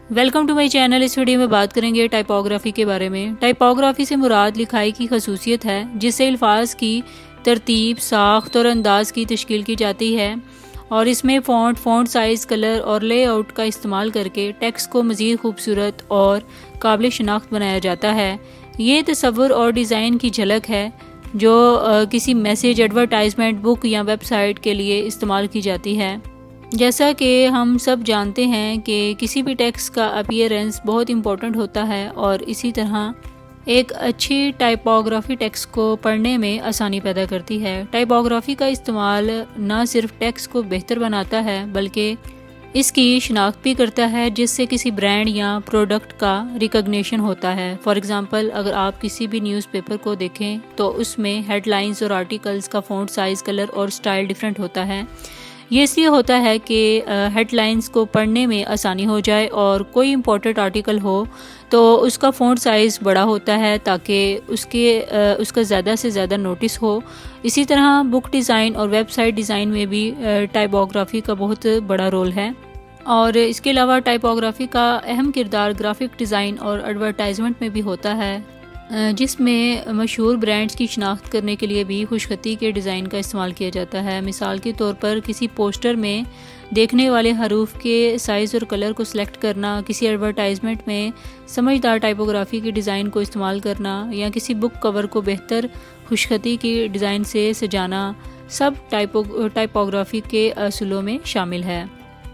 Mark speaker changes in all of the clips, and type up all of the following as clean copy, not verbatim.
Speaker 1: Welcome to my channel. इस video में बात करेंगे टाइपोग्राफी के बारे में। टाइपोग्राफी से मुराद लिखाई की खसूसियत है जिससे अल्फाज की तरतीब, साख्त और अंदाज की तश्कील की जाती है और इसमें फ़ॉन्ट साइज़, कलर और लेआउट का इस्तेमाल करके टेक्स्ट को मज़ीद खूबसूरत और काबिल शनाख्त बनाया जाता है। ये तसव्वुर और डिज़ाइन की झलक है जो किसी मैसेज, एडवर्टाइजमेंट, बुक या वेबसाइट के लिए इस्तेमाल की जाती है। जैसा कि हम सब जानते हैं कि किसी भी टेक्स्ट का अपीयरेंस बहुत इम्पोर्टेंट होता है और इसी तरह एक अच्छी टाइपोग्राफी टेक्स्ट को पढ़ने में आसानी पैदा करती है। टाइपोग्राफी का इस्तेमाल न सिर्फ टेक्स्ट को बेहतर बनाता है बल्कि इसकी शनाख्त भी करता है जिससे किसी ब्रांड या प्रोडक्ट का रिकग्निशन होता है। फॉर एग्ज़ाम्पल, अगर आप किसी भी न्यूज़पेपर को देखें तो उसमें हेडलाइंस और आर्टिकल्स का फ़ॉन्ट साइज़, कलर और स्टाइल डिफरेंट होता है। ये इसलिए होता है कि हेडलाइंस को पढ़ने में आसानी हो जाए और कोई इम्पोर्टेंट आर्टिकल हो तो उसका फ़ॉन्ट साइज़ बड़ा होता है ताकि उसका ज़्यादा से ज़्यादा नोटिस हो। इसी तरह बुक डिज़ाइन और वेबसाइट डिज़ाइन में भी टाइपोग्राफी का बहुत बड़ा रोल है और इसके अलावा टाइपोग्राफी का अहम किरदार ग्राफिक डिज़ाइन और एडवर्टाइजमेंट में भी होता है, जिसमें मशहूर ब्रांड्स की शनाख्त करने के लिए भी खुशखती के डिज़ाइन का इस्तेमाल किया जाता है। मिसाल के तौर पर किसी पोस्टर में देखने वाले हरूफ के साइज़ और कलर को सिलेक्ट करना, किसी एडवर्टाइजमेंट में समझदार टाइपोग्राफी के डिज़ाइन को इस्तेमाल करना या किसी बुक कवर को बेहतर खुशखती की डिज़ाइन से सजाना, सब टाइपोग्राफी के असूलों में शामिल है।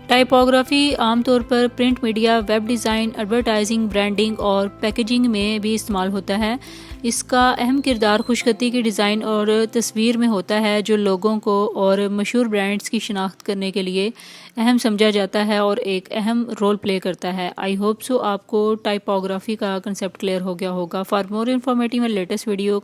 Speaker 1: टाइपोग्राफी आमतौर पर print media, web design, advertising, branding और पैकेजिंग में भी इस्तेमाल होता है। इसका अहम किरदार खुशखती की डिज़ाइन और तस्वीर में होता है जो लोगों को और मशहूर ब्रांड्स की शनाख्त करने के लिए अहम समझा जाता है और एक अहम रोल प्ले करता है। आई होप सो आपको टाइपोग्राफी का कंसेप्ट क्लियर हो गया होगा। For more informative and latest video